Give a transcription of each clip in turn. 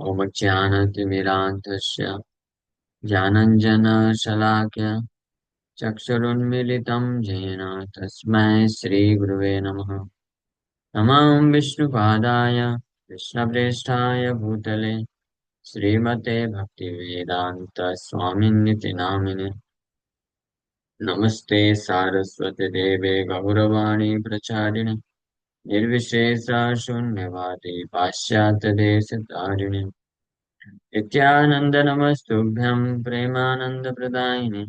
ओमज्ञानतिमिरान्धस्य ज्ञानञ्जनशलाकया चक्षुरुन्मीलितं येन तस्मै श्रीगुरुवे नमः। नमः विष्णुपादाय कृष्णप्रेष्ठाय भूतले श्रीमते भक्तिवेदान्तस्वामिन्निति नामिने। नमस्ते सारस्वती देवे गौरवाणी प्रचारिणे निर्विशेष शून्यवादी पाश्चात्यदेशतारिणे नित्यानंद नमस्तुभ्यं प्रेमानंदप्रदायिने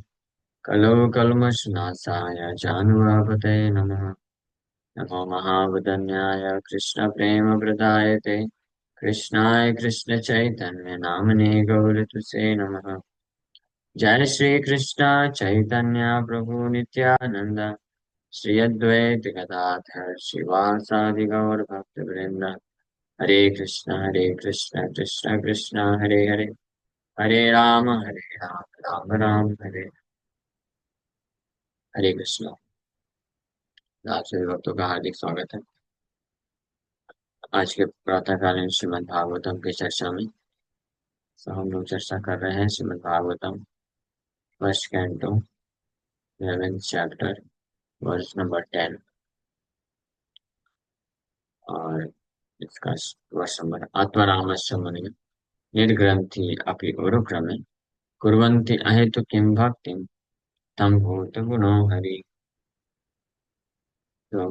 कलो कल्मषनाशाय जानुवापते नमः। नमो महावदन्याय कृष्णप्रेमप्रदायते कृष्णाय कृष्णचैतन्य नामने गौरतुसे नमः। जय श्री कृष्ण चैतन्य प्रभु नित्यानंद श्री अद्वैत गदाधर शिवासादि गौर भक्त वृंद। हरे कृष्ण कृष्ण कृष्ण हरे हरे हरे राम राम राम हरे हरे कृष्ण। आप सभी भक्तों का हार्दिक स्वागत है आज के प्रातःकालीन श्रीमद् भागवतम की चर्चा में। हम लोग चर्चा कर रहे हैं Shrimad Bhagavatam first canto 11th chapter verse number 10 और इसका वर्ष नंबर आत्मरामस्य मुनिः निर्ग्रन्थि अपि गुरुक्रमे कुर्वन्ति अहेतु किं भक्तिं तं भूतगुणो हरि। तो,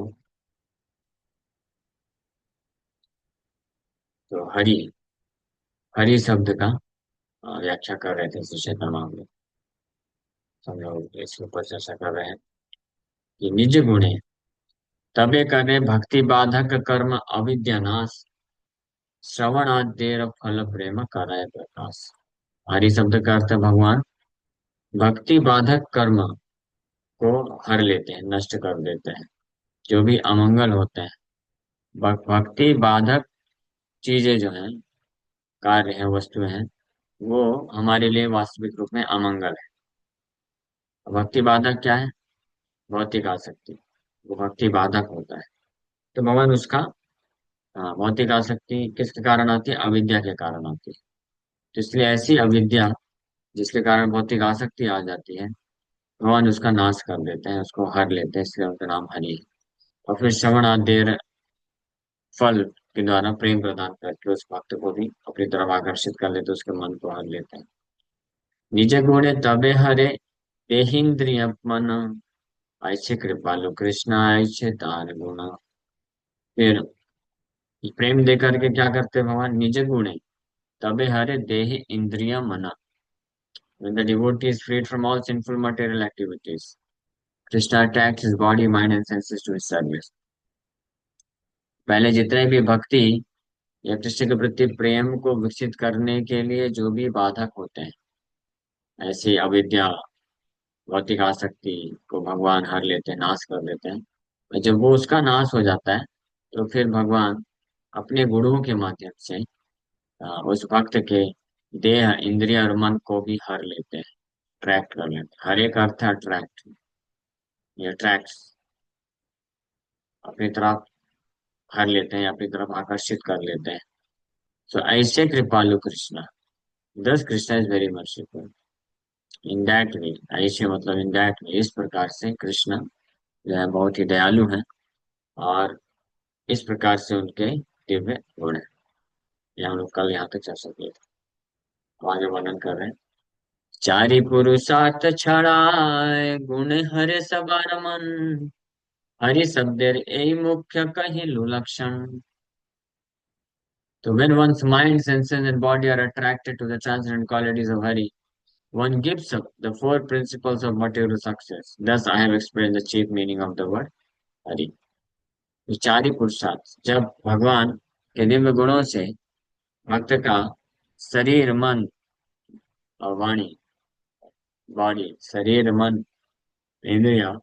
तो हरि शब्द का व्याख्या कर रहे थे श्री चैतन्य महाप्रभु। हम लोग इसके ऊपर चर्चा कर रहे हैं कि निज गुणे तबे करे भक्ति बाधक कर्म अविद्या नाश श्रवणाद्येर फल प्रेम कराय प्रकाश। हरि शब्द का अर्थ है भगवान भक्ति बाधक कर्म को हर लेते हैं, नष्ट कर देते हैं, जो भी अमंगल होते हैं। भक्ति बाधक चीजें जो हैं, कार्य हैं, वस्तुएं हैं, वो हमारे लिए वास्तविक रूप में अमंगल है। भक्ति बाधक क्या है? भौतिक आसक्ति, वो भक्ति बाधक होता है। तो भगवान उसका भौतिक आसक्ति किसके कारण आती है? अविद्या के कारण आती है। तो इसलिए ऐसी अविद्या जिसके कारण भौतिक आसक्ति आ जाती है, भगवान उसका नाश कर देते हैं, उसको हर लेते हैं, इसलिए उनका नाम हरि है। और फिर श्रवण आदि फल के द्वारा प्रेम प्रदान करके उस भक्त को भी अपनी तरफ आकर्षित कर लेते, उसके मन को हर लेते हैं। निज गुणे तबे हरे देहिंद्रिय मन ऐसे कृपालु कृष्ण ऐसे तार गुण। फिर प्रेम दे करके क्या करते हैं भगवान? निज गुणे तबे हरे देहि इंद्रिय मना। When the devotee is freed from all sinful material activities, Krishna attacks his body, mind, and senses to his service. पहले जितने भी भक्ति या कृष्ण के प्रति प्रेम को विकसित करने के लिए जो भी बाधक होते हैं, ऐसी अविद्या भौतिक आसक्ति को भगवान हर लेते हैं, नाश कर देते हैं। और जब वो उसका नाश हो जाता है तो फिर भगवान अपने गुणों के माध्यम से उस भक्त के देह इंद्रिय और मन को भी हर लेते हैं, ट्रैक्ट कर लेते हैं। हर एक अर्थ है अट्रैक्ट, ये अट्रैक्ट अपनी तरफ हर लेते हैं, अपनी तरफ आकर्षित कर लेते हैं। सो ऐसे कृपालु कृष्ण, दस Krishna is very merciful in that way. ऐसे मतलब इन दैट वे, इस प्रकार से कृष्ण जो है बहुत ही दयालु है और इस प्रकार से उनके दिव्य गुण है। ये हम लोग कल यहाँ तक चर्चा किए थे। तो आगे वर्णन कर रहे हैं। चारि पुरुषार्थ छड़ाए गुण हरे सबर मन हरि शब्देर यही मुख्य कहिलु लक्षण। So when one's mind, senses, and body are attracted to the transcendent qualities of Hari, one gives up the four principles of material success. Thus, I have explained the chief meaning of the word Hari. विचारी पुरुषार्थ, जब भगवान के दिव्य गुणों से भक्त का शरीर मन और वाणी, बॉडी, शरीर मन इंद्रिया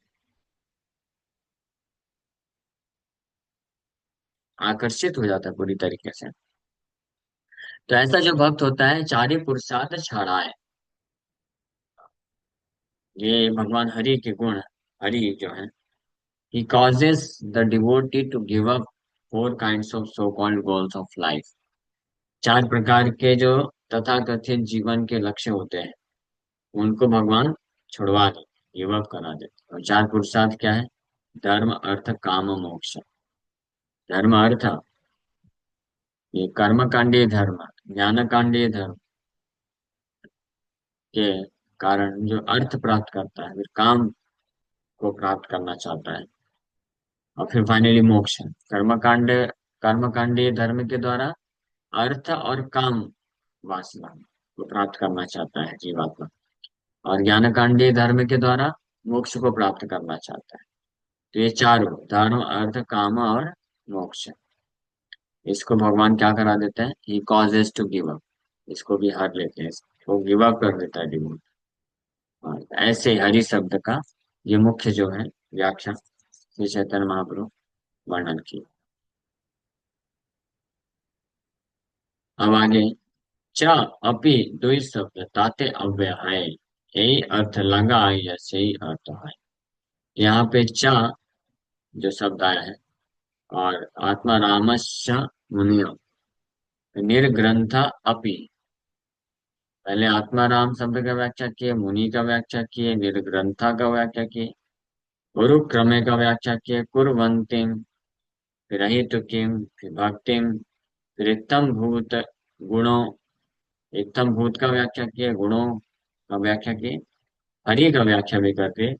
आकर्षित हो जाता है पूरी तरीके से, तो ऐसा जो भक्त होता है चारि पुरुषार्थ छाड़ा है। ये भगवान हरि के गुण, हरि जो है, he causes the devotee to give up four kinds of so-called goals of life. चार प्रकार के जो तथाकथित जीवन के लक्ष्य होते हैं उनको भगवान छुड़वा दे, गिव अप करा देते। और चार पुरुषार्थ क्या है? धर्म अर्थ काम मोक्ष। धर्म अर्थ, ये कर्म कांडीय धर्म, ज्ञान कांडीय धर्म के कारण जो अर्थ प्राप्त करता है, फिर काम को प्राप्त करना चाहता है, और फिर फाइनली मोक्ष। कर्म कांडीय धर्म के द्वारा अर्थ और काम वासना को प्राप्त करना चाहता है जीवात्मा, और ज्ञान कांडीय धर्म के द्वारा मोक्ष को प्राप्त करना चाहता है। तो ये चारों, धर्म अर्थ काम और मोक्ष, इसको भगवान क्या करा देते हैं? ही कॉजेज टू गिव अप। इसको भी हर लेते हैं, इसको गिव अप कर देता है डिवोट। और ऐसे हरि शब्द का ये मुख्य जो है व्याख्या श्री चैतन्य महाप्रभु वर्णन की। अब आगे, च अपि दुई शब्द ताते अव्यय है, यही अर्थ लगा या सही अर्थ है। यहाँ पे च जो शब्द आया है, और आत्मा रामस्य मुनियो निर्ग्रंथ अपि, पहले आत्माराम शब्द का व्याख्या किए, मुनि का व्याख्या किए, निर्ग्रंथा का व्याख्या किए, गुरु क्रमे का व्याख्या किए, कुरवंतिम, फिर अहितुकीम, फिर भक्तिम, फिर इत्थम भूत गुणों, इत्थम भूत का व्याख्या किए, गुणों का व्याख्या किए, हरि का व्याख्या भी करके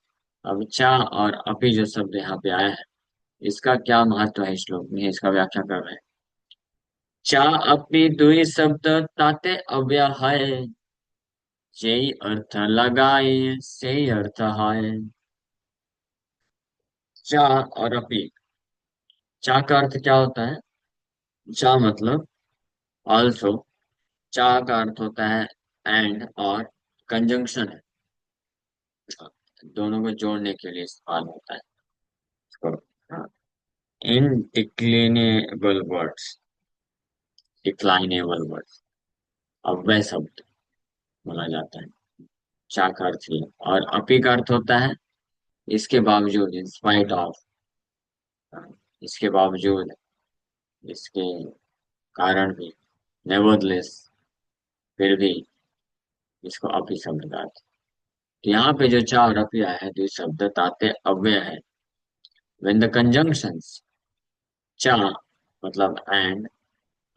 अब चा और अपि जो शब्द यहाँ पे आया है, इसका क्या महत्व है श्लोक में, इसका व्याख्या कर रहे हैं। चा अपि दुई शब्द ताते अव्यय है, जेई अर्थ लगाए सही अर्थ है। चा और अपी, चा का अर्थ क्या होता है? चा मतलब ऑल्सो, चा का अर्थ होता है एंड और कंजंक्शन है, दोनों को जोड़ने के लिए इस्तेमाल होता है। इन डिक्लिनेबल वर्ड्स, डिक्लाइनेबल वर्ड्स, अव्यय शब्द बोला जाता है। चा का अर्थ ये, और अपी का अर्थ होता है इसके बावजूद, इन स्पाइट ऑफ, इसके बावजूद, इसके कारण भी, नेवरदलेस, फिर भी, इसको अपी शब्द का अर्थ। यहाँ पे जो चा और अपी आया है, जो शब्द ताते अव्यय है, when the conjunctions, चा मतलब एंड,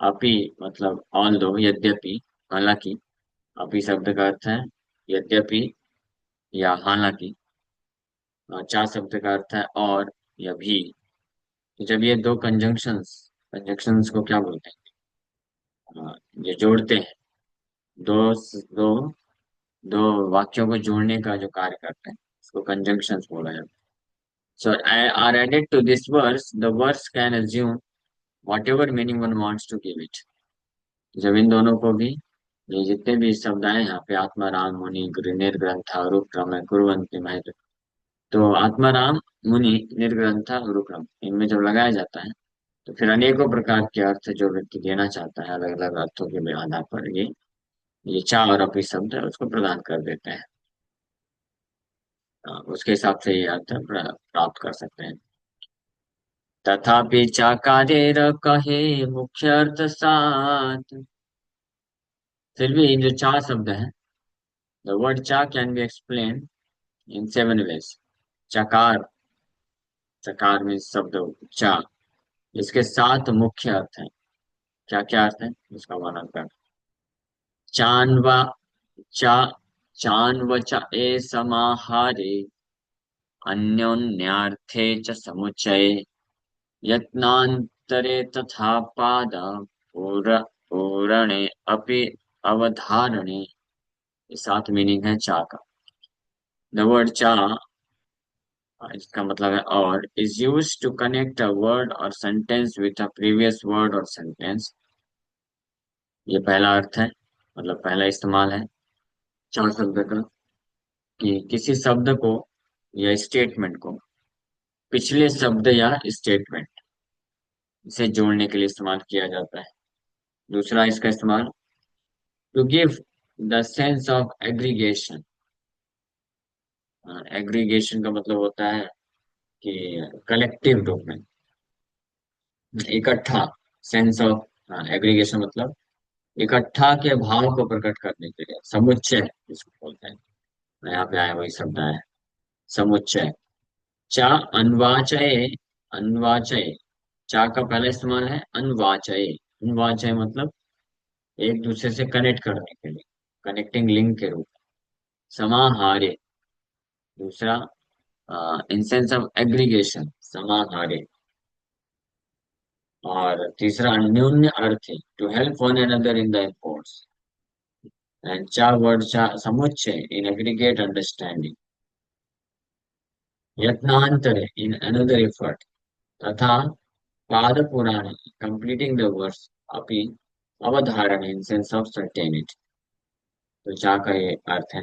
अपी मतलब ऑल्दो यद्यपि, हालांकि, अपी शब्द का अर्थ है यद्यपि या हालांकि, और चा शब्द का अर्थ है और या भी। तो जब ये दो कंजंक्शंस, कंजंक्शंस को क्या बोलते हैं? ये जोड़ते हैं, दो दो दो वाक्यों को जोड़ने का जो कार्य करते हैं, इसको कंजंक्शंस बोला जाता है। So are added to this verse, the verse can assume whatever meaning one wants to give it. जब इन दोनों को भी, ये जितने भी शब्द आए यहाँ पे, आत्मा राम मुनि निर्ग्रंथ रुक्रम कुरवंती महत, तो आत्मा राम मुनि निर्ग्रंथ रुक्रम, इनमें जब लगाया जाता है तो फिर अनेकों प्रकार के अर्थ जो व्यक्ति देना चाहता है, अलग अलग अर्थों के आधार पर ये चा और अपी शब्द है उसको प्रदान कर देते हैं। उसके हिसाब से ये अर्थ प्राप्त कर सकते हैं। तथापि चाकारेर कहे मुख्य अर्थ सात, फिर भी जो चा शब्द है, द वर्ड चा can be explain in seven veg. चकार, चकार में शब्द चा, इसके सात मुख्य अर्थ हैं। क्या क्या अर्थ है उसका वर्णन कर। चान्वा, चा, चान्व च ए समाहारे, अन्योन्यार्थे च समुच्चये, यत्नांतरे तथा पाद पूरणे अपि अवधारणे, ये सात मीनिंग है चा का। द वर्ड चा, इसका मतलब है और, is used to connect a word or sentence with a previous word or sentence. ये पहला अर्थ है, मतलब पहला इस्तेमाल है चा शब्द का, कि किसी शब्द को या स्टेटमेंट को पिछले शब्द या स्टेटमेंट से जोड़ने के लिए इस्तेमाल किया जाता है। दूसरा इसका इस्तेमाल, to give the sense of aggregation. Aggregation का मतलब होता है कि कलेक्टिव रूप में, इकट्ठा, सेंस ऑफ, एग्रीगेशन मतलब इकट्ठा के भाव को प्रकट करने के लिए समुच्चय जिसको बोलते हैं। यहाँ पे आया वही शब्द है, समुच्चय। चा अन्वाचय, अन्वाचय, चा का पहला इस्तेमाल है अनवाचय। अनवाचय मतलब एक दूसरे से कनेक्ट करने के लिए, कनेक्टिंग लिंक के रूप में। समाहारे, दूसरा इन सेंस ऑफ एग्रीगेशन, समाहारे। और तीसरा अन्योन्य अर्थ है, to help one another in the efforts. And चा वर्ड चा समुच्चय इन एग्रीगेट अंडरस्टैंडिंग। यत्नांतरे इन अनदर एफर्ट। तथा पाद पुराण कंप्लीटिंग द वर्स अपि अवधारण इन सेंस ऑफ सर्टेनिटी। तो चा का ये अर्थ है,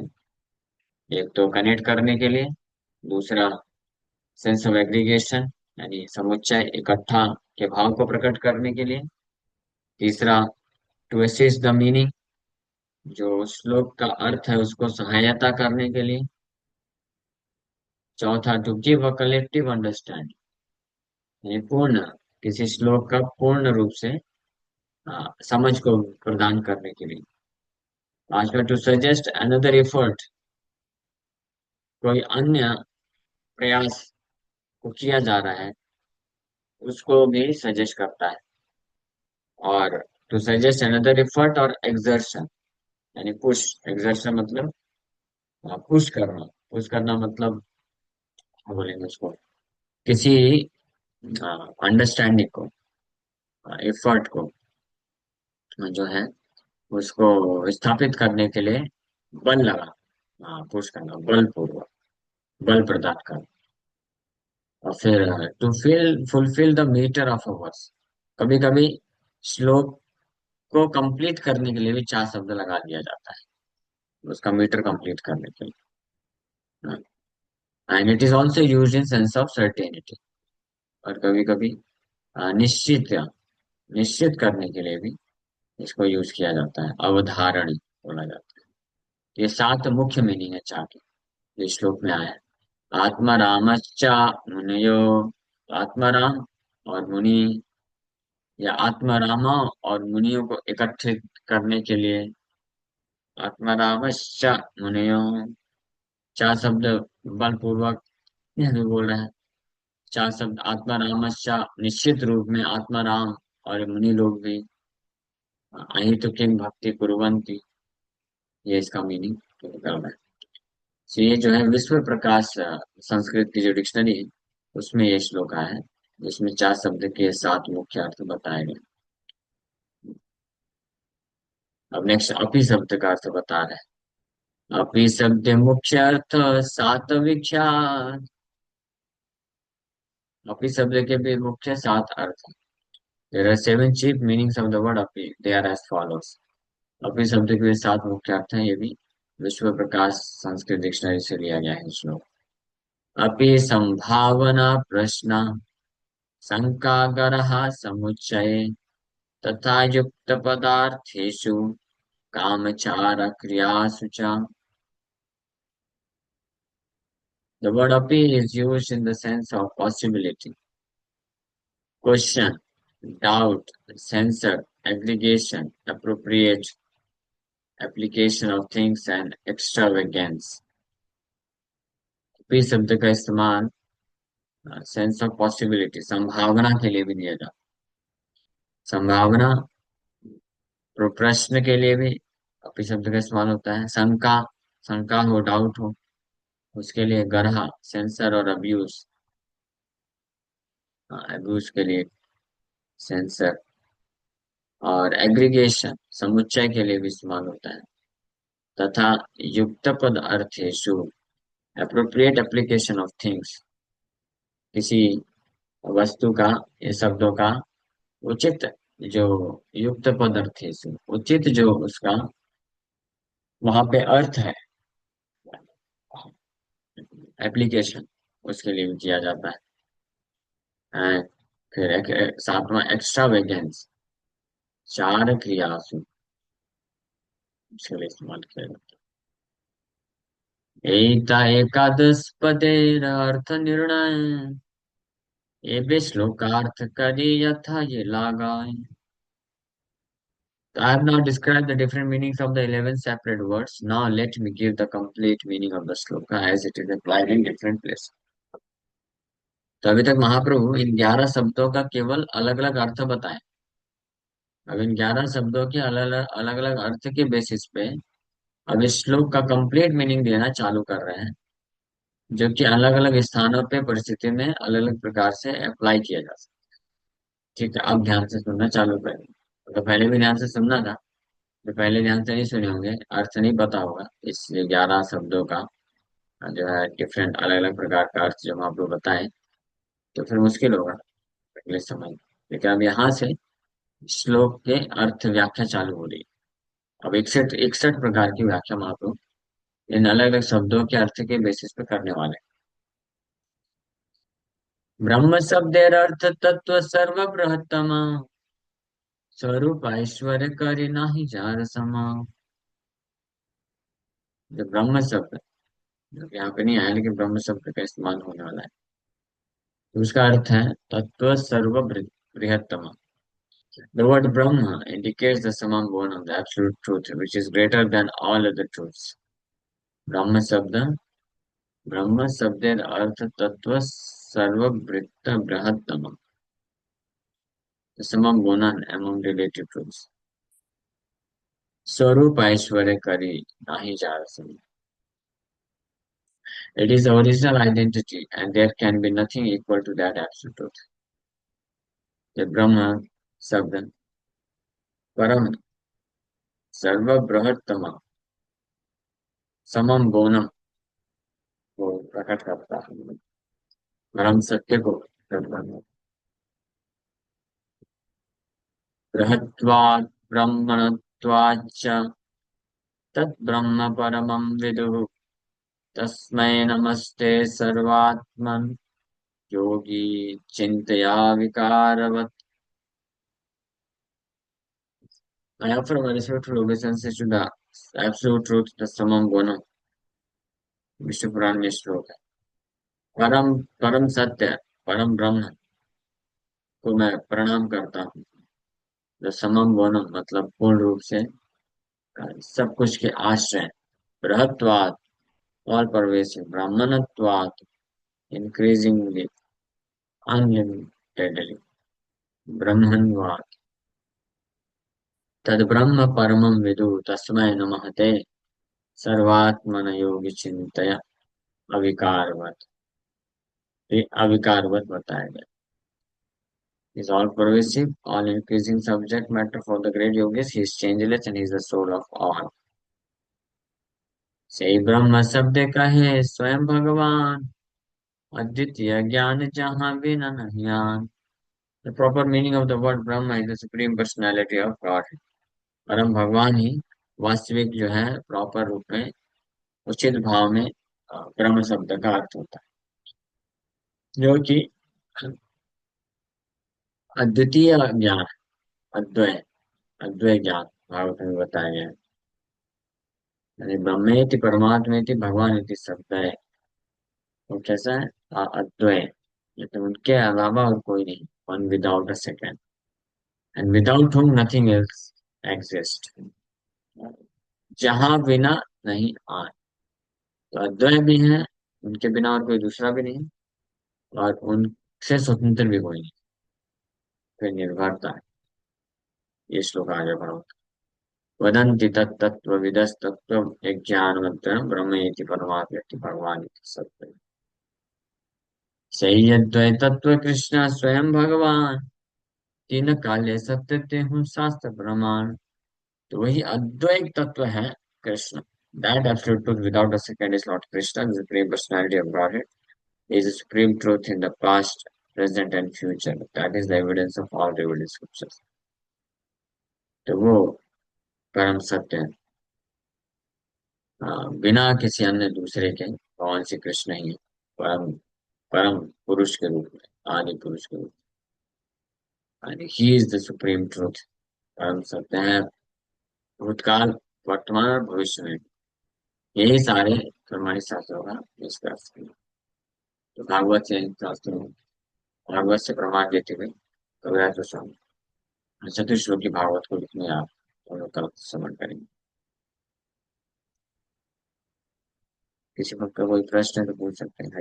एक तो कनेक्ट करने के लिए, दूसरा सेंस ऑफ एग्रीगेशन यानी समुच्चय इकट्ठा के भाव को प्रकट करने के लिए, तीसरा टू असिस्ट द मीनिंग, जो श्लोक का अर्थ है उसको सहायता करने के लिए, चौथा to give a collective understanding, यानी पूर्ण, किसी श्लोक का पूर्ण रूप से समझ को प्रदान करने के लिए। पांचवा टू सजेस्ट अनदर एफर्ट, कोई अन्य प्रयास को किया जा रहा है उसको भी सजेस्ट करता है। और टू सजेस्ट अनदर एफर्ट और एक्सर्शन, यानी पुश, एक्सर्शन मतलब पुश करना। पुश करना मतलब क्या बोलेंगे उसको, किसी अंडरस्टैंडिंग को, एफर्ट को जो है उसको स्थापित करने के लिए बल लगा, पुश करना, बलपूर्वक, बल प्रदान करना। और फिर to fill fulfil the metre of a verse, कभी कभी श्लोक को कंप्लीट करने के लिए भी चार शब्द लगा दिया जाता है, उसका मीटर कंप्लीट करने के लिए। And it is also use in sense of certainty, और कभी कभी निश्चित, निश्चित करने के लिए भी इसको यूज किया जाता है, अवधारण बोला जाता है। ये सात मुख्य मीनिंग है चार के, जो श्लोक में आया है। आत्मा रामश्चा मुनयो, आत्मा राम और मुनि, या आत्मा रामा और मुनियों को एकत्रित करने के लिए, आत्मा रामश्चा मुनयो, चार शब्द बलपूर्वक यहाँ पे बोल रहा है। चार शब्द आत्मा रामश्चा, निश्चित रूप में आत्मा राम और मुनि लोग भी, अहि तो किम भक्ति कुर्वन्ति, ये इसका मीनिंग निकल रहा है। तो ये जो है विश्व प्रकाश संस्कृत की जो डिक्शनरी है उसमें ये श्लोक आया है, जिसमें चार शब्द के सात मुख्य अर्थ बताए गए। अब नेक्स्ट अपी शब्द का अर्थ बता रहे हैं। अपी शब्द मुख्य अर्थ सात विख्यात। अपी शब्द के भी मुख्य सात अर्थ हैं। There are seven chief meanings of the word अपी, दे आर एज फॉलोस। अपी शब्द के भी सात मुख्य अर्थ हैं, ये भी विश्व प्रकाश संस्कृत डिक्शनरी से लिया गया है श्लोक। अपि संभावना प्रश्न शंकागरः समुच्चये, तथा युक्त पदार्थेषु कामचार क्रियासु च। The word api is used in the sense of possibility, question, doubt, censor, aggregation, appropriate, application of things and extravagance। अपी शब्द का इस्तेमाल सेंस ऑफ पॉसिबिलिटी, संभावना के लिए भी दिया जाता है। संभावना, प्रश्न के लिए भी अपी शब्द का इस्तेमाल होता है। शंका, शंका हो, डाउट हो, उसके लिए गरहा, सेंसर और अब्यूज, अब्यूज के लिए सेंसर। और एग्रीगेशन, समुच्चय के लिए भी इस्तेमाल होता है। तथा युक्त पद अर्थेषु, एप्रोप्रिएट एप्लीकेशन ऑफ थिंग्स, किसी वस्तु का, ये शब्दों का उचित, जो युक्त पद अर्थेषु, उचित जो उसका वहां पे अर्थ है, एप्लीकेशन, उसके लिए भी किया जाता है। फिर सातवां एक्स्ट्रा वेगेंस, चार क्रियासु, उसके लिए इस्तेमाल किया जाता है। एता एकादश पदेर अर्थ निर्णय, ये भी श्लोकार्थ करी यथा ये लागाए। So I have now described the different meanings of the 11 separate words. Now let me give the complete meaning of the sloka as it is applied in different places. तो अभी तक महाप्रभु इन 11 शब्दों का केवल अलग अलग अर्थ बताए। अब इन 11 शब्दों के अलग अलग अर्थ के बेसिस पे अब इस श्लोक का कंप्लीट मीनिंग देना चालू कर रहे हैं, जो कि अलग अलग स्थानों पे परिस्थिति में अलग अलग प्रकार से अप्लाई किया जा सकता है। ठीक है, अब ध्यान से सुनना चालू करें। तो पहले भी ध्यान से सुनना था, तो पहले ध्यान से नहीं सुने होंगे, अर्थ नहीं पता होगा इस 11 शब्दों का, जो है डिफरेंट अलग अलग प्रकार का अर्थ जब आप लोग बताएं तो फिर मुश्किल होगा अगले समय। लेकिन अब यहाँ से श्लोक के अर्थ व्याख्या चालू हो रही है। अब 61 प्रकार की व्याख्या हम आप लोग इन अलग अलग शब्दों के अर्थ के बेसिस पे करने वाले हैं। ब्रह्म शब्देर अर्थ तत्व सर्व बृहत्तम, स्वरूप ऐश्वर्य करी नाही जार समा। जो ब्रह्म शब्द, जो कि यहाँ पे नहीं आया लेकिन ब्रह्म शब्द का इस्तेमाल होने वाला है, तो उसका अर्थ है तत्व सर्व बृहत्तम। The word Brahma indicates the summum bonum, the absolute truth, which is greater than all other truths. ब्रह्म शब्द, ब्रह्म शब्देर अर्थ तत्व सर्ववृत्त बृहत्तम, the summum bonum among relative truths. स्वरूप ऐश्वर्य करी नाही जार सम. It is the original identity, and there can be nothing equal to that absolute truth. The ब्रह्म शब्द परम सर्वबृहत्तम समम बोनम को प्रकट करता है, परम सत्य को प्रकट करता है। बृहत्वात् ब्रह्मणत्वाच्च तद्ब्रह्म परमं विदुः, तस्मै नमस्ते सर्वात्मन् योगी चिन्तया विकारवत्। I offer my respectful obeisances to the absolute truth, the summum bonum। Vishnu पुराण में श्लोक है। परम परम सत्य, परम ब्रह्म को मैं प्रणाम करता हूँ। जो समम bonum मतलब पूर्ण रूप से सब कुछ के आश्रय, बृहत्वात् all pervasive, ब्राह्मणत्वात् increasingly, unlimitedly, ब्रह्मण्वात् तद्ब्रह्म परमं विदु तस्मै नमः ते सर्वात्मन योगी चिंतय अविकारवत्। ये अविकारवत् बताया गया। Is all pervasive, all increasing subject matter for the great yogis. He is changeless and he is the soul of all. सही ब्रह्म शब्द कहे स्वयं भगवान, अद्वितीय ज्ञान जहाँ बिना नहीं ज्ञान। The proper meaning of the word Brahma is the supreme personality of God. परम भगवान ही वास्तविक जो है प्रॉपर रूप में उचित भाव में ब्रह्म शब्द का अर्थ होता है, जो कि अद्वितीय ज्ञान, अद्वय अद्वय ज्ञान भागवत में बताया गया है। यानी ब्रह्मेति परमात्मेति भगवान इति शब्द है, वो कैसा है? अद्वय, मतलब उनके अलावा और कोई नहीं, one without a second, and without whom nothing else exists, जहां बिना नहीं आए। तो अद्वय भी है, उनके बिना और कोई दूसरा भी नहीं, और उनसे स्वतंत्र भी कोई नहीं, फिर निर्भरता है। ये श्लोक आगे बढ़ो। वदन्ति तत्तत्त्वविदस्तत्त्व विज्ञानवन्तः ब्रह्मेति परमात्मेति भगवान इति सत्य। सही अद्वय तत्व कृष्ण स्वयं भगवान, तीन काले सत्य ते हूँ शास्त्र प्रमाण। तो वही अद्वैत तत्व है Krishna. That absolute truth without a second is Lord Krishna, the supreme personality of Godhead. He is the supreme truth in the past, present and future. That is the evidence of all revealed in scriptures. तो वो परम सत्य है, बिना किसी अन्य दूसरे के भगवान श्री कृष्ण ही है, परम परम पुरुष के रूप में, आदि पुरुष के रूप में। He is the supreme truth, परम सत्य है भूतकाल, वर्तमान और भविष्य में। यही सारे प्रमाणित शास्त्रों का निष्कर्ष है। तो भागवत से शास्त्रों, भागवत से प्रमाण देते हुए कविराज गोस्वामी चतुर्श्लोकी भागवत को लिखने आप हम लोग कल श्रवण करेंगे। किसी को कोई प्रश्न है तो पूछ सकते हैं।